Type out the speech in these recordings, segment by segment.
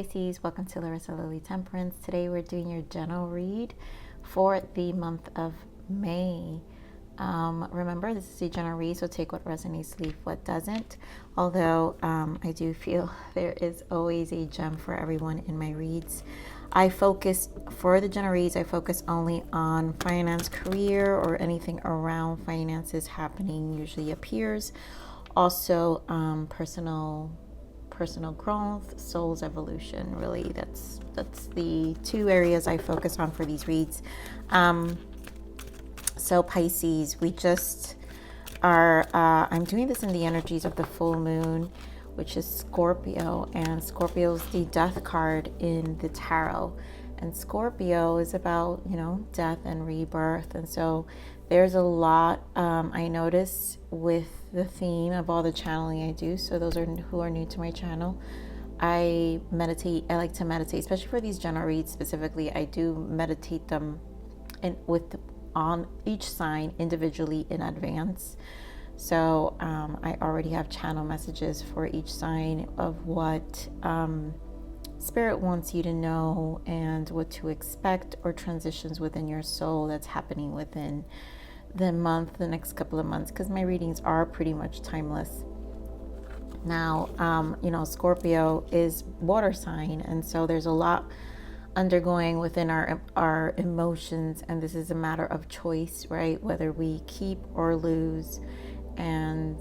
Pisces, welcome to Larisa Lili Temperance. Today we're doing your general read for the month of May. Remember, this is a general read, so take what resonates, leave what doesn't. Although I do feel there is always a gem for everyone in my reads. For the general reads, I focus only on finance, career, or anything around finances happening usually appears. Also, personal growth, soul's evolution. Really, that's the two areas I focus on for these reads. So Pisces, we just are, I'm doing this in the energies of the full moon, which is Scorpio, and Scorpio is the death card in the tarot. And Scorpio is about, death and rebirth. And so there's a lot I notice with the theme of all the channeling I do. So those who are new to my channel, I like to meditate, especially for these general reads specifically. I do meditate them on each sign individually in advance. So I already have channel messages for each sign of what Spirit wants you to know and what to expect, or transitions within your soul that's happening within the next couple of months, because my readings are pretty much timeless. Now, Scorpio is water sign, and so there's a lot undergoing within our emotions, and this is a matter of choice, right? Whether we keep or lose, and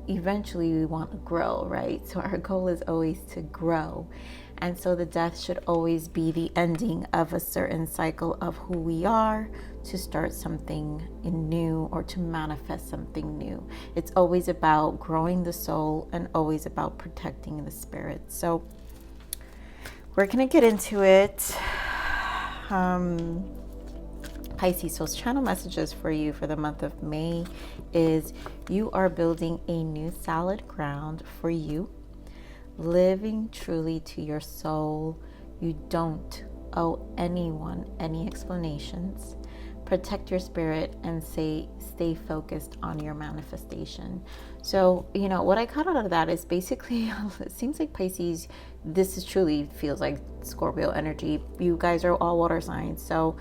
eventually we want to grow, right? So our goal is always to grow. And so the death should always be the ending of a certain cycle of who we are, to start something new or to manifest something new. It's always about growing the soul and always about protecting the spirit. So we're going to get into it. Pisces, so channel messages for you for the month of May is you are building a new solid ground for you, living truly to your soul. You don't owe anyone any explanations. Protect your spirit and stay focused on your manifestation. So, what I got out of that is basically, it seems like Pisces, this is truly feels like Scorpio energy. You guys are all water signs. So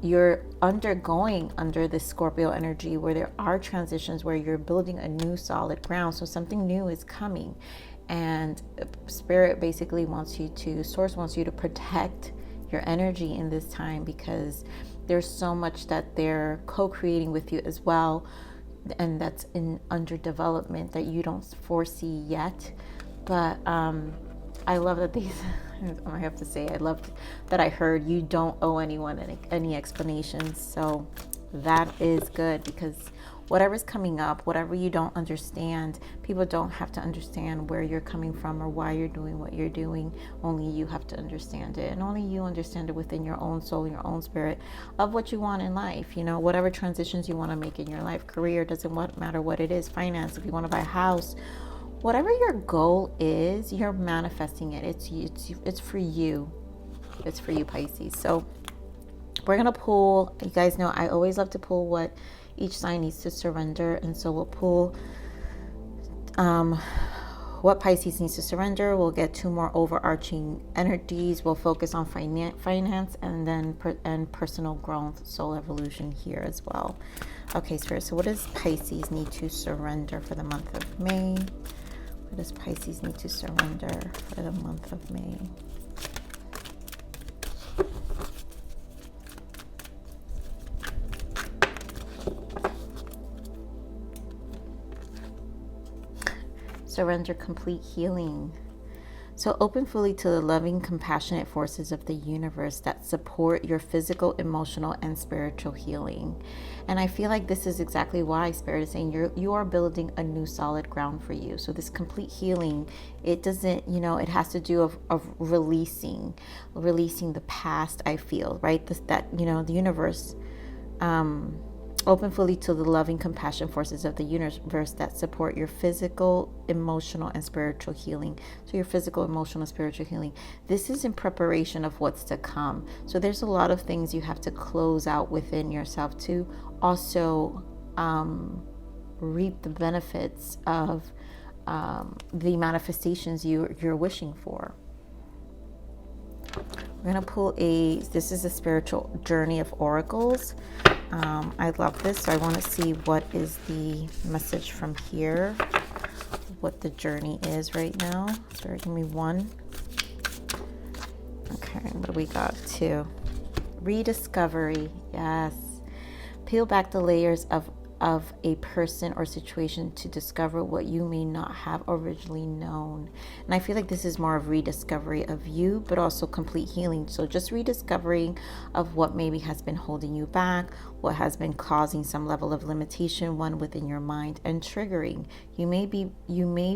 you're undergoing under this Scorpio energy where there are transitions, where you're building a new solid ground. So something new is coming, and Spirit basically Source wants you to protect your energy in this time, because there's so much that they're co-creating with you as well, and that's under development that you don't foresee yet. But I love that I have to say, I loved that I heard you don't owe anyone any explanations. So that is good, because whatever's coming up, whatever you don't understand, people don't have to understand where you're coming from or why you're doing what you're doing. Only you have to understand it, and only you understand it within your own soul, your own spirit, of what you want in life. Whatever transitions you want to make in your life, career, doesn't matter what it is, finance, if you want to buy a house, whatever your goal is, you're manifesting it. It's for you. It's for you, Pisces. So we're going to pull, you guys know I always love to pull what each sign needs to surrender. And so we'll pull what Pisces needs to surrender. We'll get two more overarching energies. We'll focus on finance and then personal growth, soul evolution here as well. Okay, Spirit, so what does Pisces need to surrender for the month of May? What does Pisces need to surrender for the month of May? Surrender complete healing. So open fully to the loving, compassionate forces of the universe that support your physical, emotional, and spiritual healing. And I feel like this is exactly why Spirit is saying you are building a new solid ground for you. So this complete healing, it doesn't, it has to do of releasing the past, I feel, right? The universe, open fully to the loving, compassion forces of the universe that support your physical, emotional, and spiritual healing. So your physical, emotional, and spiritual healing. This is in preparation of what's to come. So there's a lot of things you have to close out within yourself to also reap the benefits of the manifestations you're wishing for. We're going to pull this is a spiritual journey of oracles. I love this, so I want to see what is the message from here, what the journey is right now. Spirit, give me one. Okay, what do we got? Two. Rediscovery. Yes. Peel back the layers of a person or situation to discover what you may not have originally known. And I feel like this is more of rediscovery of you, but also complete healing. So just rediscovering of what maybe has been holding you back, what has been causing some level of limitation, one within your mind, and triggering. You may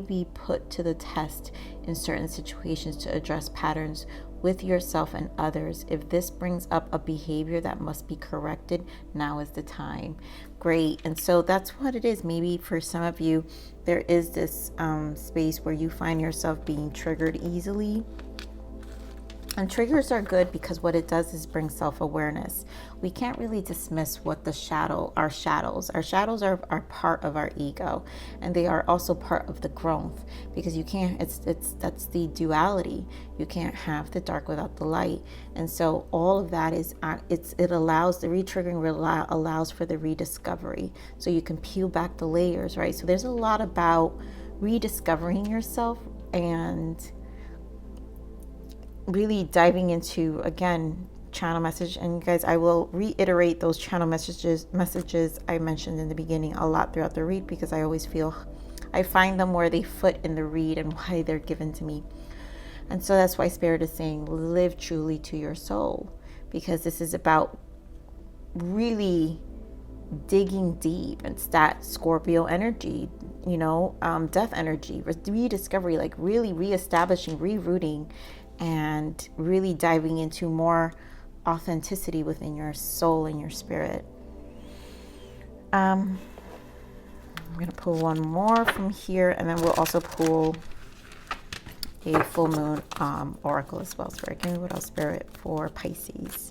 be put to the test in certain situations to address patterns with yourself and others. If this brings up a behavior that must be corrected, now is the time. Great. And so that's what it is. Maybe for some of you, there is this space where you find yourself being triggered easily. And triggers are good because what it does is bring self-awareness. We can't really dismiss what our shadows are part of our ego, and they are also part of the growth, because you can't, that's the duality. You can't have the dark without the light. And so all of that is, it allows, the retriggering allows for the rediscovery. So you can peel back the layers, right? So there's a lot about rediscovering yourself and really diving into, again, channel message. And you guys, I will reiterate those channel messages I mentioned in the beginning a lot throughout the read, because I always feel I find them where they fit in the read and why they're given to me. And so that's why Spirit is saying live truly to your soul, because this is about really digging deep. It's that Scorpio energy, death energy, rediscovery, like really reestablishing, rerouting, and really diving into more authenticity within your soul and your spirit. I'm going to pull one more from here, and then we'll also pull a full moon oracle as well. Spirit, give me what else, Spirit, for Pisces.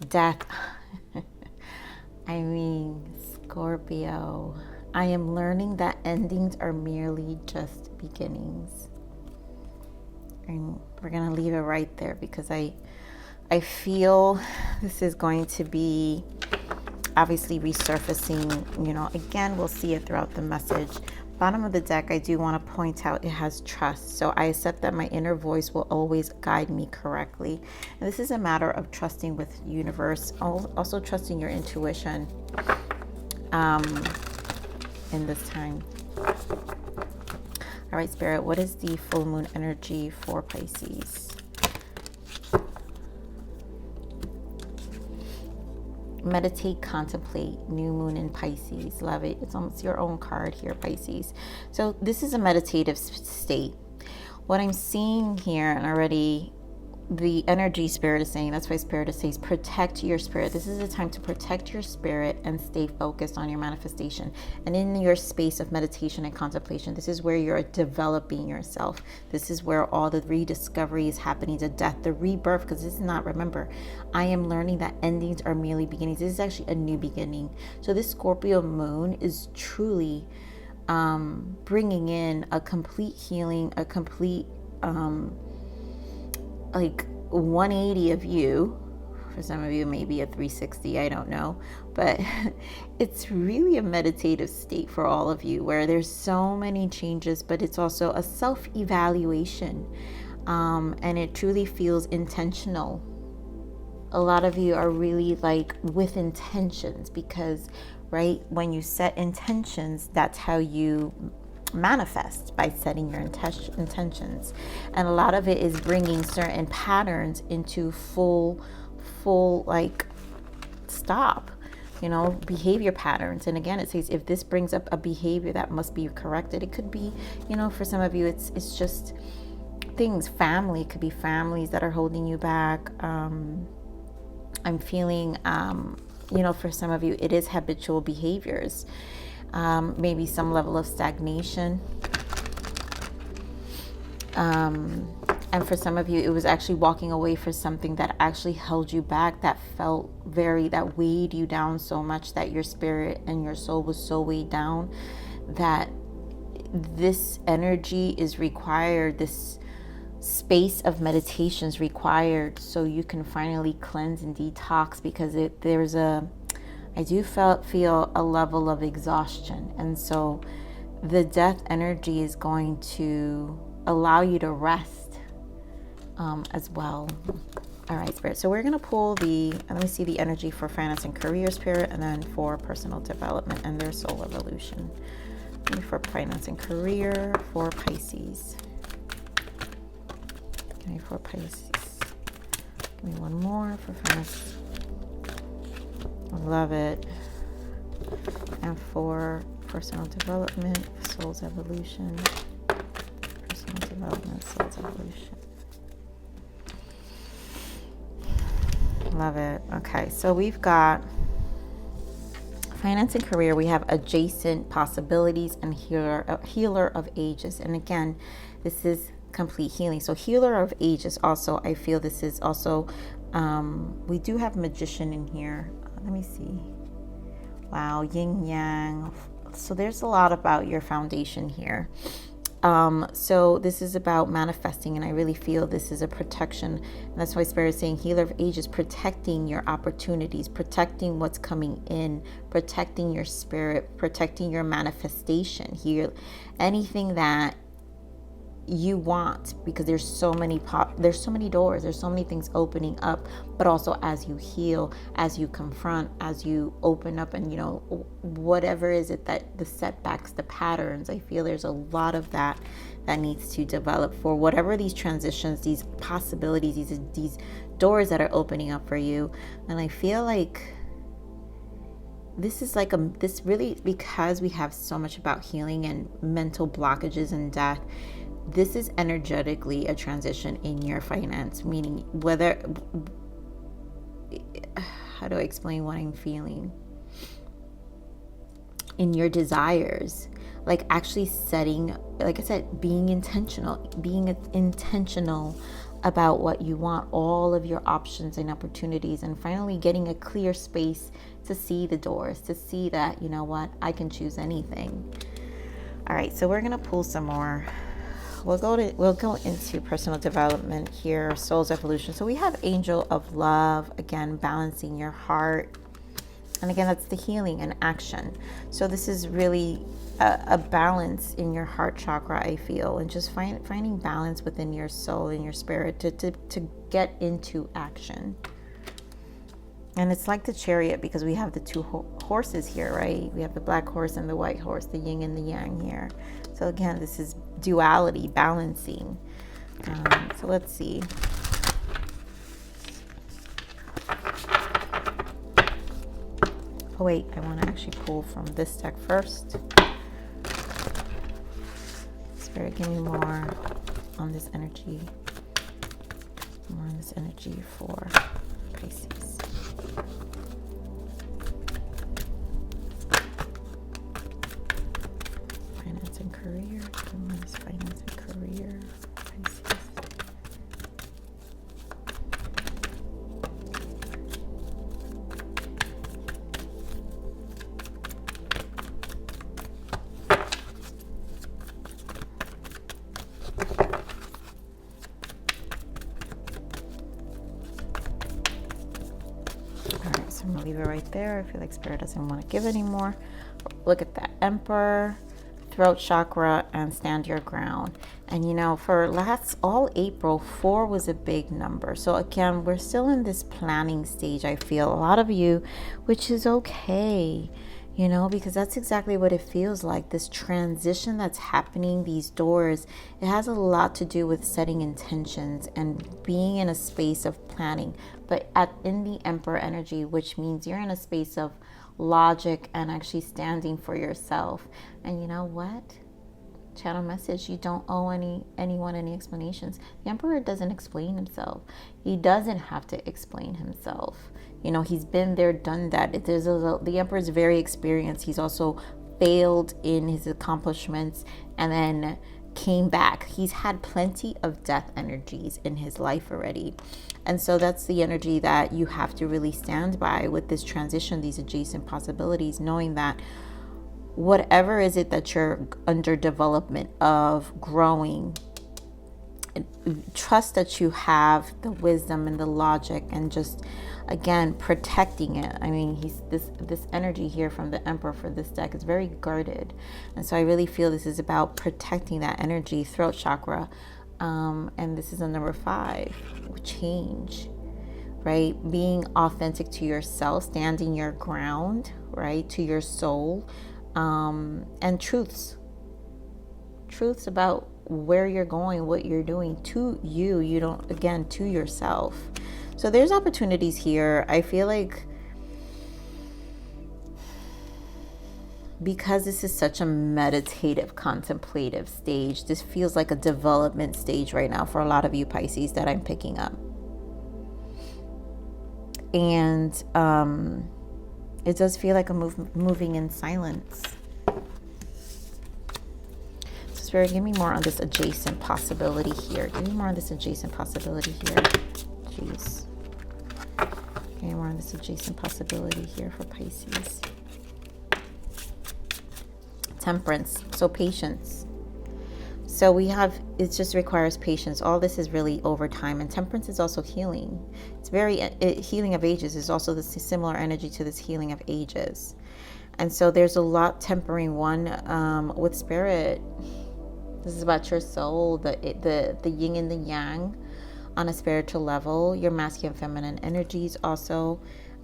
Death. I mean, Scorpio. I am learning that endings are merely just beginnings. And we're going to leave it right there, because I feel this is going to be obviously resurfacing, again, we'll see it throughout the message. Bottom of the deck, I do want to point out it has trust. So I accept that my inner voice will always guide me correctly. And this is a matter of trusting with the universe, also trusting your intuition in this time. All right, Spirit, what is the full moon energy for Pisces? Meditate, contemplate, new moon in Pisces. Love it. It's almost your own card here, Pisces. So this is a meditative state. What I'm seeing here, and already the energy, Spirit is saying, that's why Spirit says protect your spirit. This is a time to protect your spirit and stay focused on your manifestation. And in your space of meditation and contemplation, this is where you're developing yourself. This is where all the rediscovery is happening, the death, the rebirth, because this is not, remember, I am learning that endings are merely beginnings. This is actually a new beginning. So this Scorpio moon is truly bringing in a complete healing, a complete like 180 of you. For some of you, maybe a 360, I don't know. But it's really a meditative state for all of you, where there's so many changes, but it's also a self-evaluation. And it truly feels intentional. A lot of you are really like with intentions, because, right, when you set intentions, that's how you manifest, by setting your intentions. And a lot of it is bringing certain patterns into full like stop, behavior patterns. And again, it says if this brings up a behavior that must be corrected, it could be, for some of you it's just things, family, it could be families that are holding you back. I'm feeling for some of you it is habitual behaviors. Maybe some level of stagnation. And for some of you, it was actually walking away for something that actually held you back, that felt that weighed you down so much, that your spirit and your soul was so weighed down, that this energy is required, this space of meditation is required, so you can finally cleanse and detox, because I do feel a level of exhaustion. And so the death energy is going to allow you to rest as well. All right, Spirit. So we're going to pull let me see the energy for finance and career, Spirit, and then for personal development and their soul evolution. For finance and career for Pisces. Okay, for Pisces. Give me one more for finance. I love it. And for personal development, soul's evolution. Personal development, soul's evolution. Love it. Okay, so we've got finance and career. We have adjacent possibilities and healer of ages. And again, this is complete healing. So healer of ages also, I feel this is also, we do have magician in here. Let me see. Wow, yin yang. So there's a lot about your foundation here. So this is about manifesting, and I really feel this is a protection. And that's why Spirit is saying healer of ages, protecting your opportunities, protecting what's coming in, protecting your spirit, protecting your manifestation here, anything that you want, because there's so many doors, there's so many things opening up. But also as you heal, as you confront, as you open up, and whatever is it, that the setbacks, the patterns, I feel there's a lot of that needs to develop for whatever these transitions, these possibilities, these doors that are opening up for you. And I feel like this is like this really, because we have so much about healing and mental blockages and death, this is energetically a transition in your finance, meaning how do I explain what I'm feeling? In your desires, like actually setting, like I said, being intentional about what you want, all of your options and opportunities, and finally getting a clear space to see the doors, to see that, you know what, I can choose anything. All right, so we're gonna pull some more. We'll go into personal development here, soul's evolution. So we have angel of love, again, balancing your heart. And again, that's the healing and action. So this is really a balance in your heart chakra, I feel, and just finding balance within your soul and your spirit to get into action. And it's like the Chariot, because we have the two horses here, right? We have the black horse and the white horse, the yin and the yang here. So again, this is duality, balancing. So let's see. Oh wait, I want to actually pull from this deck first. Spirit, give me more on this energy. More on this energy for Pisces. Finance and career. Finance and career. Pisces. Alright, so I'm gonna leave it right there. I feel like Spirit doesn't want to give anymore. Look at that. Emperor, throat chakra, and stand your ground. And for all April, 4 was a big number. So again, we're still in this planning stage, I feel. A lot of you, which is okay, because that's exactly what it feels like. This transition that's happening, these doors, it has a lot to do with setting intentions and being in a space of planning. But in the Emperor energy, which means you're in a space of logic and actually standing for yourself. And you know what? Channel message, you don't owe anyone any explanations. The Emperor doesn't explain himself. He doesn't have to explain himself. He's been there, done that. The Emperor is very experienced. He's also failed in his accomplishments and then came back. He's had plenty of death energies in his life already. And so that's the energy that you have to really stand by with this transition, these adjacent possibilities, knowing that whatever is it that you're under development of, growing, trust that you have the wisdom and the logic, and just again protecting it. I mean, he's this energy here from the Emperor for this deck is very guarded, and so I really feel this is about protecting that energy, throat chakra. And this is a number 5, change, right? Being authentic to yourself, standing your ground, right, to your soul, and truths about where you're going, what you're doing, to you don't, again, to yourself. So there's opportunities here. I feel like because this is such a meditative, contemplative stage, this feels like a development stage right now for a lot of you Pisces that I'm picking up. And it does feel like a moving in silence. Spirit, give me more on this adjacent possibility here. Give me more on this adjacent possibility here. Jeez. Give me more on this adjacent possibility here for Pisces. Temperance. So patience. So we have, it just requires patience. All this is really over time. And temperance is also healing. It's healing of ages is also the similar energy to this healing of ages. And so there's a lot tempering one with Spirit. This is about your soul, the yin and the yang on a spiritual level, your masculine and feminine energies also.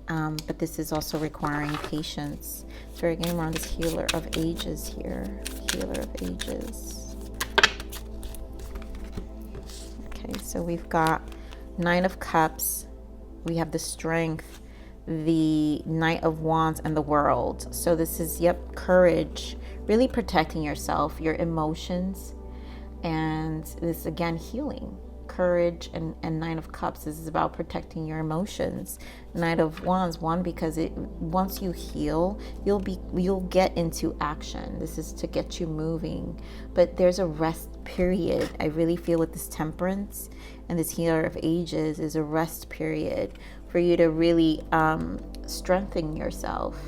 But this is also requiring patience. So we're getting more on this healer of ages here. Healer of ages. Okay, so we've got 9 of Cups. We have the Strength, the Knight of Wands, and the World. So this is, courage. Really protecting yourself, your emotions, and this again healing, courage, and 9 of Cups. This is about protecting your emotions. Knight of Wands, because once you heal, you'll get into action. This is to get you moving, but there's a rest period. I really feel with this Temperance and this Healer of Ages is a rest period for you to really strengthen yourself.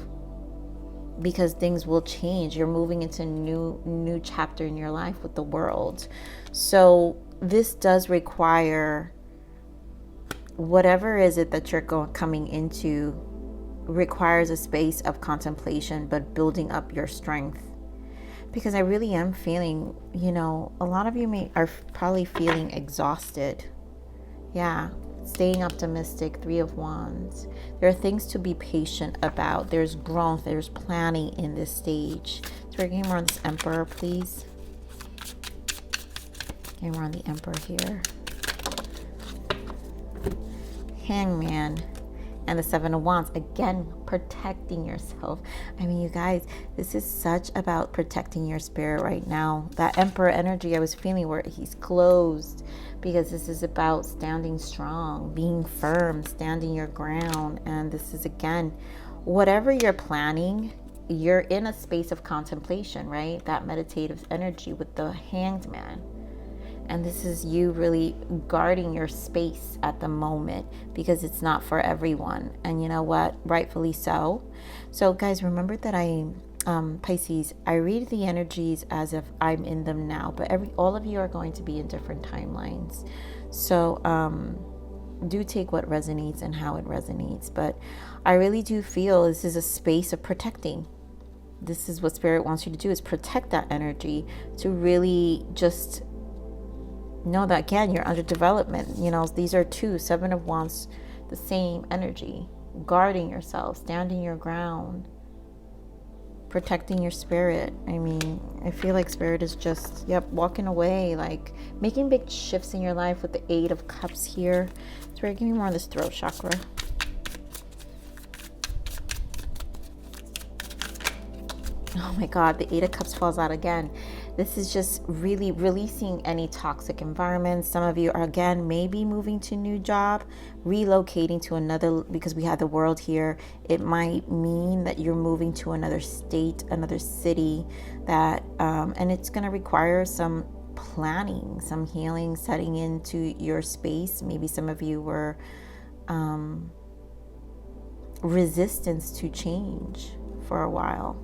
Because things will change. You're moving into a new chapter in your life with the World. So this does require, whatever is it that you're coming into, requires a space of contemplation, but building up your strength. Because I really am feeling, a lot of you are probably feeling exhausted. Yeah. Staying optimistic, 3 of Wands. There are things to be patient about. There's growth. There's planning in this stage. So we're getting more on this Emperor, please. Getting more on the Emperor here. Hangman. And the 7 of Wands. Again, protecting yourself. I mean, you guys, this is such about protecting your spirit right now. That Emperor energy I was feeling where he's closed. Because this is about standing strong, being firm, standing your ground. And this is, again, whatever you're planning, you're in a space of contemplation, right? That meditative energy with the Hanged Man. And this is you really guarding your space at the moment, because it's not for everyone. And you know what? Rightfully so. So guys, remember that Pisces, I read the energies as if I'm in them now, but all of you are going to be in different timelines. So do take what resonates and how it resonates. But I really do feel this is a space of protecting. This is what Spirit wants you to do, is protect that energy, to really just know that, again, you're under development. These are 7 of Wands, the same energy, guarding yourself, standing your ground, protecting your spirit. I mean, I feel like Spirit is just, walking away, like making big shifts in your life with the 8 of Cups here. Spirit, give me more on this throat chakra. Oh my God, the 8 of Cups falls out again. This is just really releasing any toxic environments. Some of you are, again, maybe moving to a new job, relocating to another, because we have the World here. It might mean that you're moving to another state, another city, that, and it's going to require some planning, some healing setting into your space. Maybe some of you were resistance to change for a while.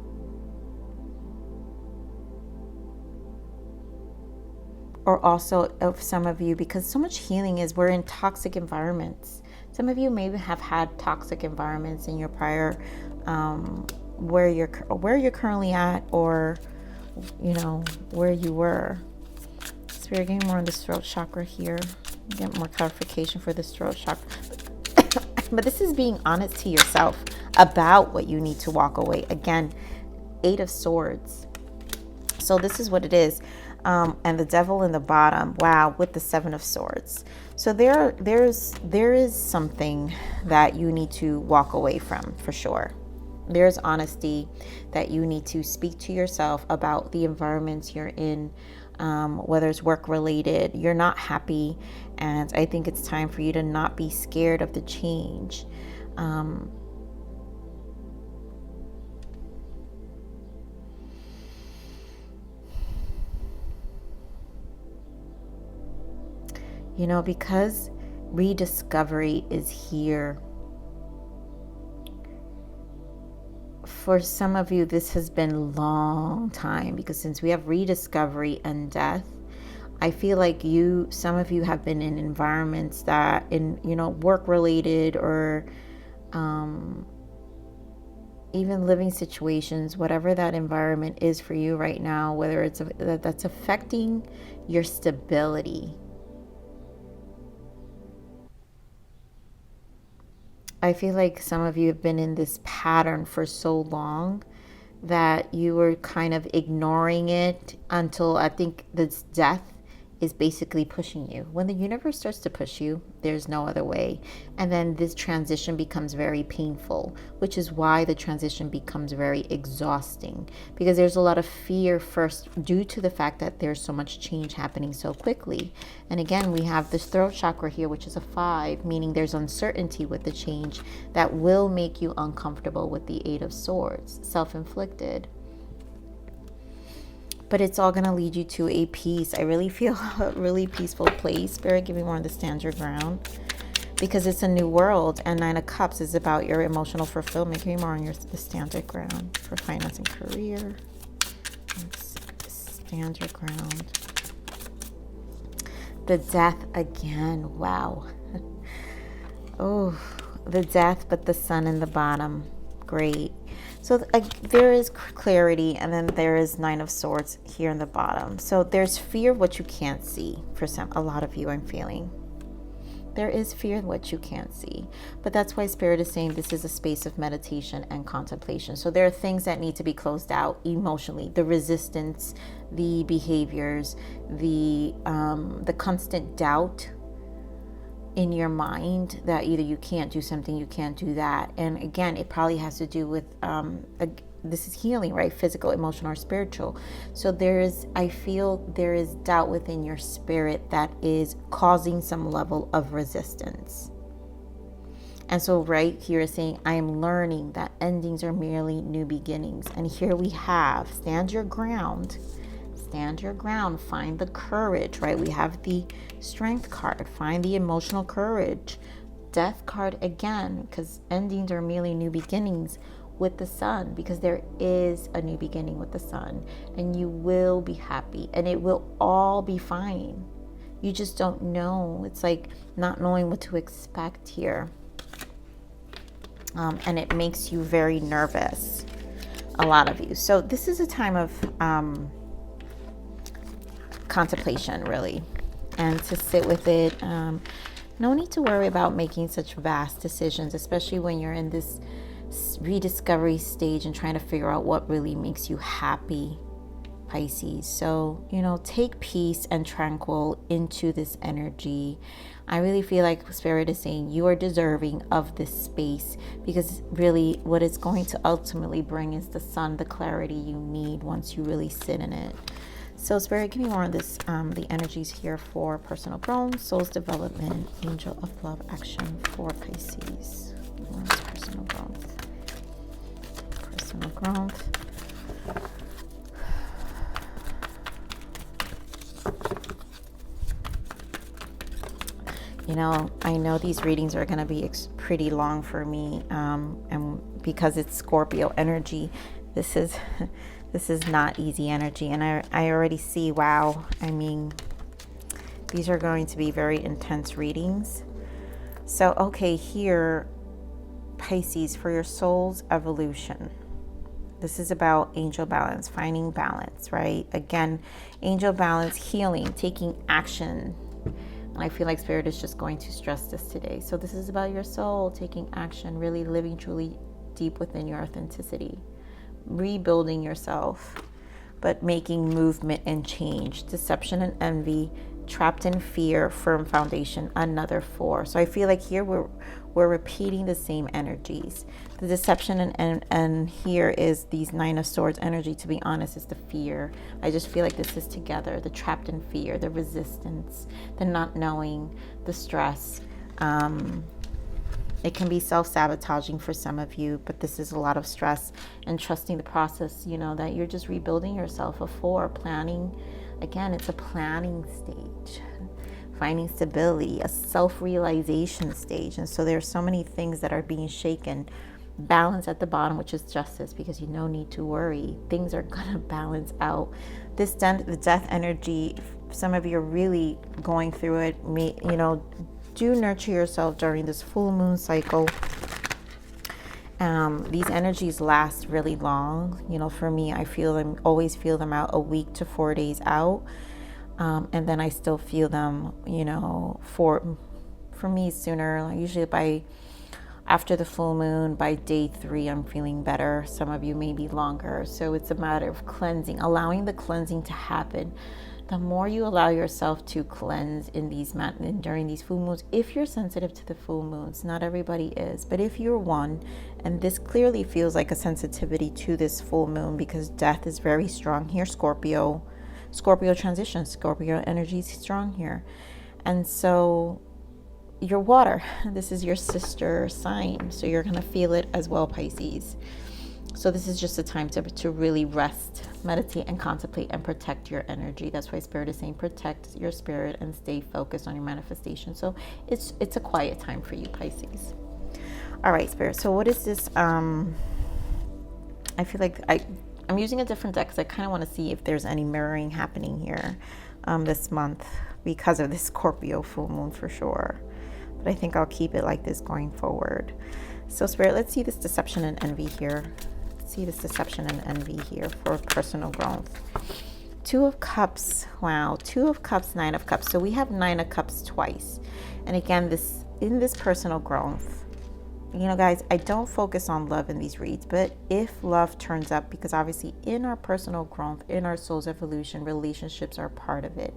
Or also of some of you, because so much healing is, we're in toxic environments. Some of you maybe have had toxic environments in your prior, where you're currently at, or you know where you were. Spirit, getting more on this throat chakra here. Get more clarification for this throat chakra. But this is being honest to yourself about what you need to walk away. Again, 8 of Swords. So this is what it is. And the Devil in the bottom. Wow, with the 7 of Swords. So there is something that you need to walk away from, for sure. There's honesty that you need to speak to yourself about the environments you're in, whether it's work related, you're not happy. And I think it's time for you to not be scared of the change. You know, because rediscovery is here. For some of you, this has been a long time, because since we have rediscovery and death, I feel like some of you have been in environments that, work related, or even living situations, whatever that environment is for you right now, whether that's affecting your stability. I feel like some of you have been in this pattern for so long that you were kind of ignoring it until, I think, this death is basically pushing you. When the universe starts to push you, there's no other way. And then this transition becomes very painful, which is why the transition becomes very exhausting, because there's a lot of fear first, due to the fact that there's so much change happening so quickly. And again, we have this throat chakra here, which is a 5, meaning there's uncertainty with the change that will make you uncomfortable with the 8 of Swords, self-inflicted. But it's all going to lead you to a peace. I really feel a really peaceful place. Spirit, give me more on the stand your ground. Because it's a new world. And 9 of Cups is about your emotional fulfillment. Give me more on the stand your ground for finance and career. Stand your ground. The Death again. Wow. Oh, the Death, but the Sun in the bottom. Great. So there is clarity, and then there is 9 of Swords here in the bottom. So there's fear of what you can't see for a lot of you, I'm feeling. There is fear in what you can't see. But that's why Spirit is saying this is a space of meditation and contemplation. So there are things that need to be closed out emotionally. The resistance, the behaviors, the constant doubt in your mind that either you can't do something, you can't do that. And again, it probably has to do with this is healing, right? Physical, emotional, or spiritual. So I feel there is doubt within your spirit that is causing some level of resistance. And so right here is saying, I am learning that endings are merely new beginnings. And here we have, stand your ground. Stand your ground, find the courage, right? We have the Strength card, find the emotional courage. Death card again, because endings are merely new beginnings with the Sun, because there is a new beginning with the Sun, and you will be happy, and it will all be fine. You just don't know. It's like not knowing what to expect here. And it makes you very nervous, a lot of you. So this is a time of contemplation, really, and to sit with it. No need to worry about making such vast decisions, especially when you're in this rediscovery stage and trying to figure out what really makes you happy, Pisces. So, take peace and tranquil into this energy. I really feel like Spirit is saying you are deserving of this space, because really what it's going to ultimately bring is the Sun, the clarity you need once you really sit in it. So Spirit, give me more on this, the energies here for personal growth, soul's development, angel of love action for Pisces. More on this personal growth. Personal growth. You know, I know these readings are going to be pretty long for me, and because it's Scorpio energy, this is this is not easy energy, and I already see, wow, I mean, these are going to be very intense readings. So, okay, here, Pisces, for your soul's evolution. This is about angel balance, finding balance, right? Again, angel balance, healing, taking action. And I feel like Spirit is just going to stress this today. So this is about your soul taking action, really living truly deep within your authenticity, rebuilding yourself, but making movement and change. Deception and envy, trapped in fear, firm foundation, another 4. So I feel like here we're repeating the same energies. The deception and here is these 9 of Swords energy. To be honest, is the fear. I just feel like this is together. The trapped in fear, the resistance, the not knowing, the stress. It can be self-sabotaging for some of you, but this is a lot of stress and trusting the process, you know, that you're just rebuilding yourself. A 4, planning. Again, it's a planning stage, finding stability, a self-realization stage. And so there's so many things that are being shaken. Balance at the bottom, which is justice, because you no need to worry. Things are going to balance out. This the death energy, some of you are really going through it. You know, do nurture yourself during this full moon cycle. These energies last really long. You know, for me, I feel them, always feel them out a week to 4 days out. And then I still feel them, you know, for me sooner, usually after the full moon, by day 3, I'm feeling better. Some of you may be longer. So it's a matter of cleansing, allowing the cleansing to happen. The more you allow yourself to cleanse during these full moons, if you're sensitive to the full moons, not everybody is, but if you're one, and this clearly feels like a sensitivity to this full moon because death is very strong here, Scorpio transition, Scorpio energy is strong here. And so your water, this is your sister sign, so you're going to feel it as well, Pisces. So this is just a time to really rest, meditate, and contemplate and protect your energy. That's why Spirit is saying protect your spirit and stay focused on your manifestation. So it's a quiet time for you, Pisces. All right, Spirit. So what is this? I feel like I'm using a different deck because I kind of want to see if there's any mirroring happening here this month because of this Scorpio full moon for sure. But I think I'll keep it like this going forward. So Spirit, let's see this deception and envy here. See this deception and envy here for personal growth. 2 of Cups. Wow. 2 of Cups, 9 of Cups. So we have 9 of Cups twice. And again, in this personal growth, you know, guys, I don't focus on love in these reads, but if love turns up, because obviously in our personal growth, in our soul's evolution, relationships are part of it.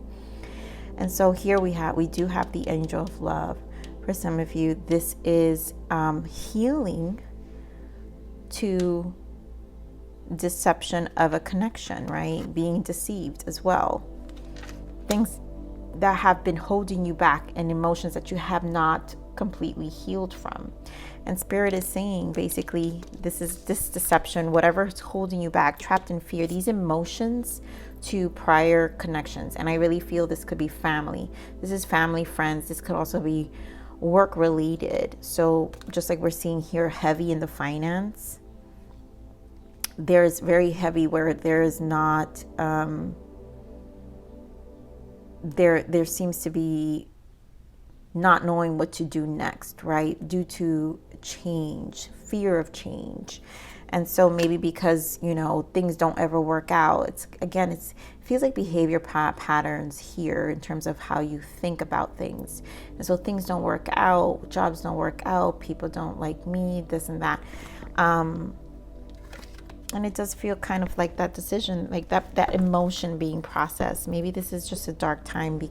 And so here we do have the angel of love. For some of you, this is healing to deception of a connection, right? Being deceived as well. Things that have been holding you back and emotions that you have not completely healed from. And Spirit is saying basically this deception, whatever is holding you back, trapped in fear, these emotions to prior connections. And I really feel this could be family. This is family, friends. This could also be work related. So just like we're seeing here, heavy in the finance, there's very heavy where there is not there seems to be not knowing what to do next, right? Due to change, fear of change. And so maybe because, you know, things don't ever work out. It feels like behavior patterns here in terms of how you think about things. And so things don't work out, jobs don't work out, people don't like me, this and that. And it does feel kind of like that decision, like that emotion being processed. Maybe this is just a dark time.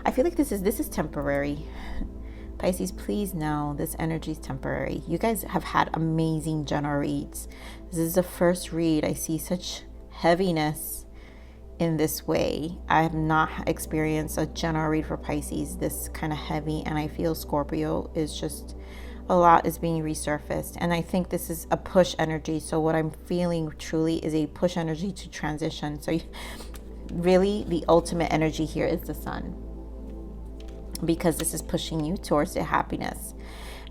I feel like this is temporary. Pisces, please know this energy is temporary. You guys have had amazing general reads. This is the first read. I see such heaviness in this way. I have not experienced a general read for Pisces this kind of heavy, and I feel Scorpio is just a lot is being resurfaced. And I think this is a push energy. So what I'm feeling truly is a push energy to transition. So really the ultimate energy here is the sun. because this is pushing you towards the happiness.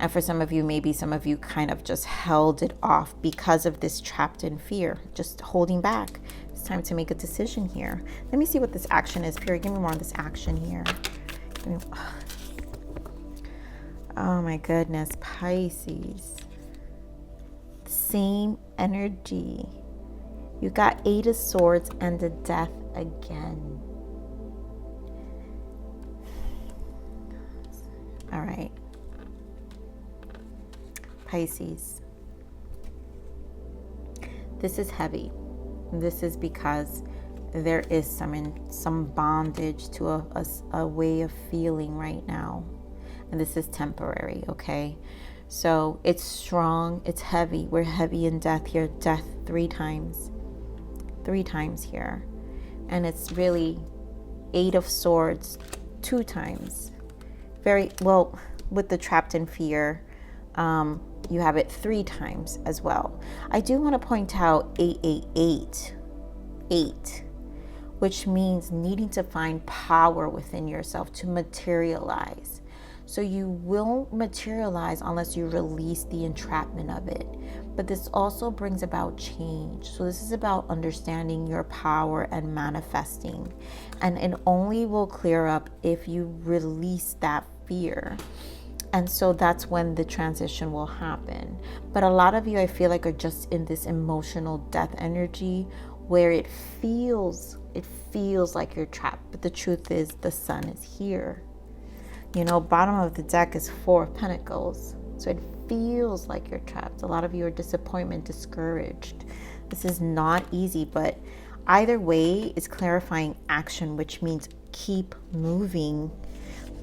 And for some of you, maybe some of you kind of just held it off because of this trapped in fear, just holding back. It's time to make a decision here. Let me see what this action is. Spirit, give me more on this action here. Oh my goodness, Pisces. Same energy. You got 8 of Swords and the Death again. All right. Pisces. This is heavy. This is because there is some bondage to a way of feeling right now. And this is temporary, okay? So it's strong, it's heavy. We're heavy in death here. Death 3 times. 3 times here. And it's really 8 of Swords 2 times. Very well, with the trapped in fear, you have it 3 times as well. I do want to point out 8, which means needing to find power within yourself to materialize. So you will materialize unless you release the entrapment of it. But this also brings about change. So this is about understanding your power and manifesting. And it only will clear up if you release that fear. And so that's when the transition will happen. But a lot of you, I feel like, are just in this emotional death energy where it feels like you're trapped. But the truth is the sun is here. You know, bottom of the deck is 4 of Pentacles. So it feels like you're trapped. A lot of you are disappointment, discouraged. This is not easy, but either way is clarifying action, which means keep moving.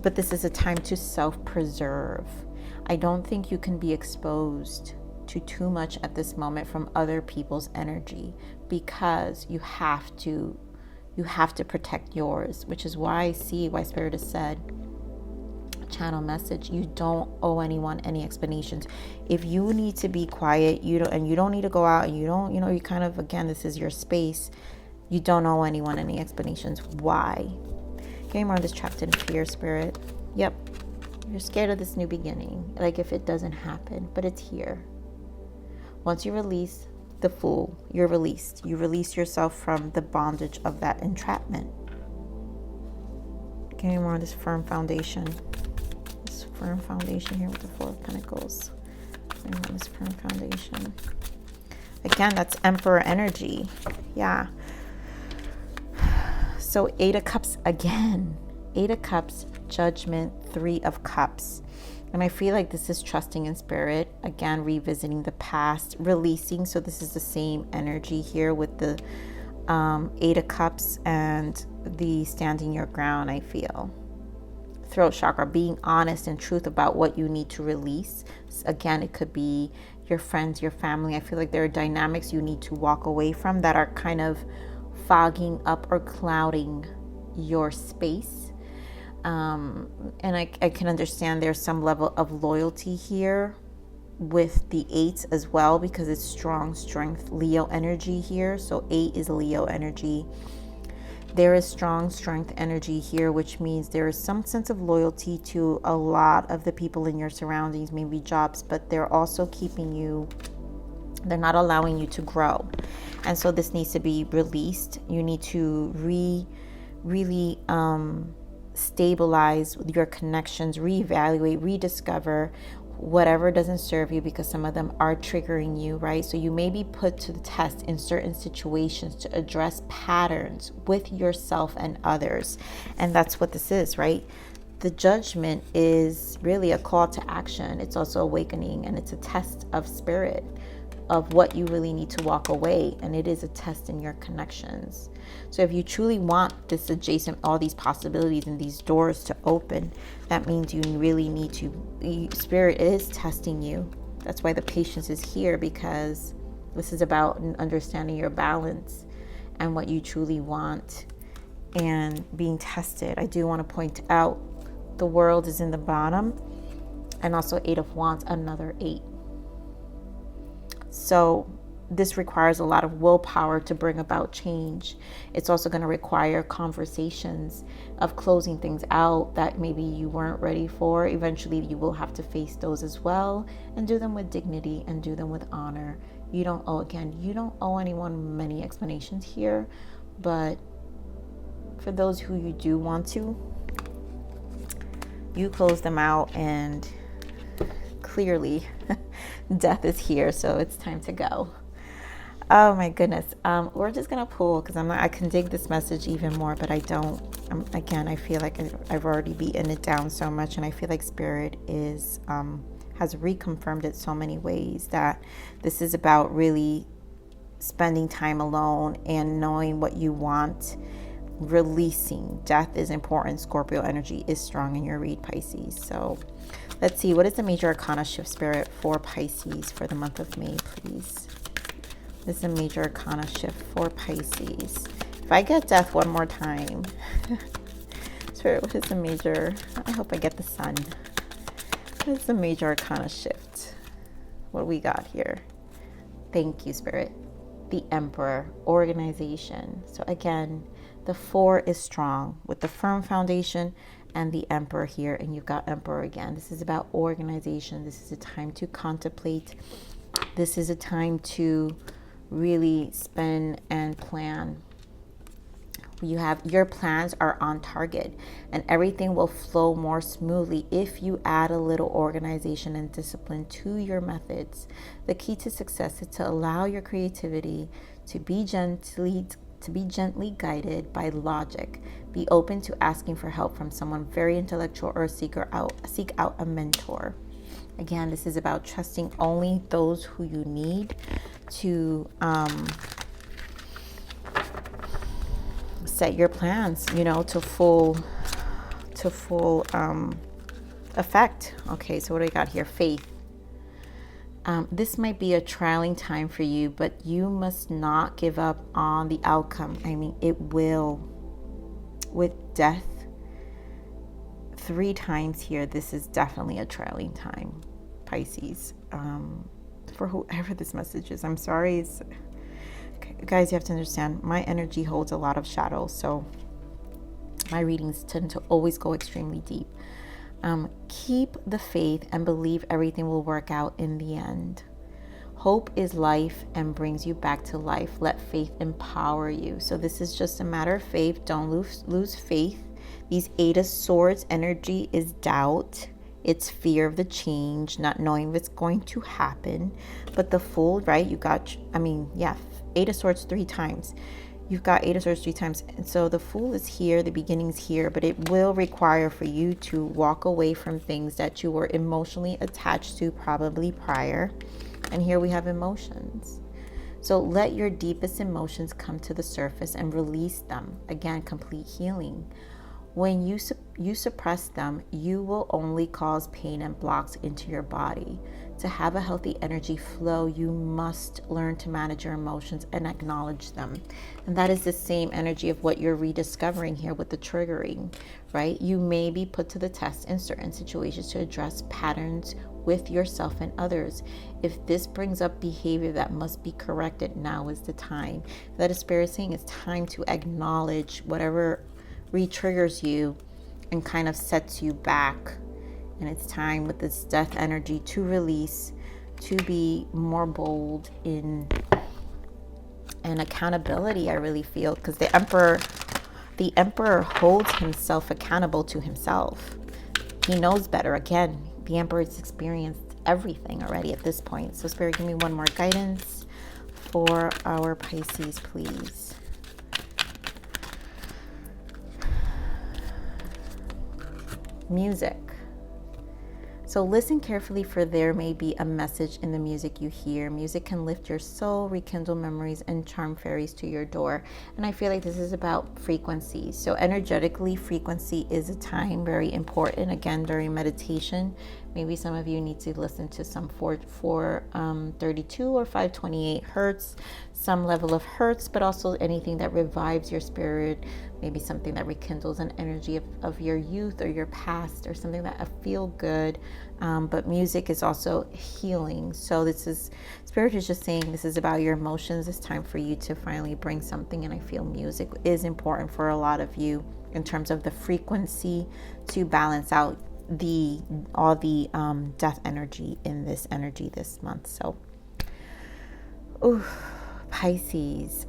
But this is a time to self-preserve. I don't think you can be exposed to too much at this moment from other people's energy, because you have to protect yours, which is why I see why Spirit has said, channel message, you don't owe anyone any explanations. If you need to be quiet, you don't need to go out, and you kind of, again, this is your space. You don't owe anyone any explanations. Why? Getting more on this trapped in fear, Spirit. Yep. You're scared of this new beginning. Like if it doesn't happen, but it's here. Once you release the Fool, you're released. You release yourself from the bondage of that entrapment. Getting more on this firm foundation. This firm foundation here with the 4 of Pentacles. Getting more on this firm foundation. Again, that's Emperor energy. Yeah. So 8 of Cups again. 8 of Cups, Judgment, 3 of Cups. And I feel like this is trusting in Spirit. Again, revisiting the past, releasing. So this is the same energy here with the 8 of Cups and the standing your ground, I feel. Throat chakra, being honest and truth about what you need to release. Again, it could be your friends, your family. I feel like there are dynamics you need to walk away from that are kind of fogging up or clouding your space. And I can understand there's some level of loyalty here with the 8s as well, because it's strong strength Leo energy here. So 8 is Leo energy. There is strong strength energy here, which means there is some sense of loyalty to a lot of the people in your surroundings, maybe jobs, but they're also keeping you, they're not allowing you to grow. And so this needs to be released. You need to really stabilize your connections, reevaluate, rediscover whatever doesn't serve you, because some of them are triggering you, right? So you may be put to the test in certain situations to address patterns with yourself and others. And that's what this is, right? The Judgment is really a call to action. It's also awakening, and it's a test of Spirit of what you really need to walk away. And it is a test in your connections. So if you truly want this adjacent, all these possibilities and these doors to open, that means you really need to, Spirit is testing you. That's why the patience is here, because this is about understanding your balance and what you truly want and being tested. I do want to point out the World is in the bottom, and also 8 of Wands, another 8. So this requires a lot of willpower to bring about change. It's also going to require conversations of closing things out that maybe you weren't ready for. Eventually, you will have to face those as well, and do them with dignity and do them with honor. You don't owe anyone many explanations here, but for those who you do want to, you close them out, and clearly death is here, so it's time to go. Oh my goodness. We're just gonna pull, because I can dig this message even more, but I don't. Again, I feel like I've already beaten it down so much, and I feel like Spirit has reconfirmed it so many ways that this is about really spending time alone and knowing what you want. Releasing. Death is important. Scorpio energy is strong in your read, Pisces. So let's see, what is the major arcana shift, Spirit, for Pisces for the month of May, please? This is a major arcana shift for Pisces. If I get death one more time, Spirit, what is the major? I hope I get the sun. What is the major arcana shift? What do we got here? Thank you, Spirit. The Emperor, organization. So again, the 4 is strong with the firm foundation and the Emperor here, and you've got Emperor again. This is about organization. This is a time to contemplate. This is a time to really spend and plan. Your plans are on target, and everything will flow more smoothly if you add a little organization and discipline to your methods. The key to success is to allow your creativity to be gently guided by logic. Be open to asking for help from someone very intellectual, or seek out a mentor. Again, this is about trusting only those who you need to set your plans, to full effect. Okay, so what do we got here? Faith. This might be a trialing time for you, but you must not give up on the outcome. I mean, it will. With death 3 times here, this is definitely a trialing time, Pisces. For whoever this message is, I'm sorry. Guys, you have to understand, my energy holds a lot of shadow, so my readings tend to always go extremely deep. Keep the faith and believe everything will work out in the end. Hope is life and brings you back to life. Let faith empower you. So this is just a matter of faith. Don't lose faith. These 8 of Swords energy is doubt. It's fear of the change, not knowing if it's going to happen. But the Fool, right? 8 of Swords 3 times. You've got 8 of Swords 3 times. And so the Fool is here, the beginning's here, but it will require for you to walk away from things that you were emotionally attached to probably prior. And here we have emotions. So let your deepest emotions come to the surface and release them. Again, complete healing. When you suppress them, you will only cause pain and blocks into your body. To have a healthy energy flow, you must learn to manage your emotions and acknowledge them. And that is the same energy of what you're rediscovering here with the triggering, right? You may be put to the test in certain situations to address patterns with yourself and others. If this brings up behavior that must be corrected, now is the time. That is Spirit saying it's time to acknowledge whatever re-triggers you and kind of sets you back. And it's time with this death energy to release, to be more bold in accountability, I really feel, because the Emperor holds himself accountable to himself. He knows better. Again, the Emperor has experienced everything already at this point. So Spirit, give me one more guidance for our Pisces, please. Music. So listen carefully, for there may be a message in the music you hear. Music can lift your soul, rekindle memories, and charm fairies to your door. And I feel like this is about frequency. So energetically, frequency is a time very important, again, during meditation, Maybe some of you need to listen to some 432 or 528 hertz, some level of hertz, but also anything that revives your spirit, maybe something that rekindles an energy of your youth or your past, or something that feel good. But music is also healing. So this is, Spirit is just saying this is about your emotions. It's time for you to finally bring something. And I feel music is important for a lot of you in terms of the frequency to balance out all the death energy in this energy this month. So, Pisces,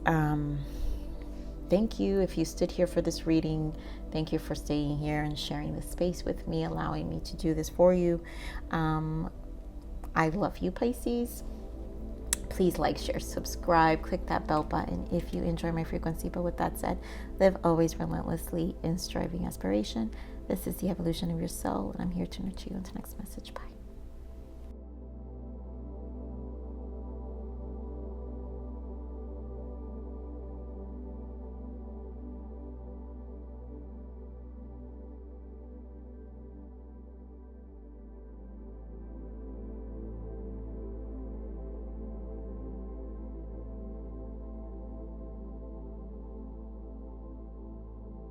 thank you if you stood here for this reading. Thank you for staying here and sharing the space with me, allowing me to do this for you. I love you, Pisces. Please like, share, subscribe, click that bell button if you enjoy my frequency. But with that said, live always relentlessly in striving aspiration. This is the evolution of your soul, and I'm here to nurture you. Until next message. Bye.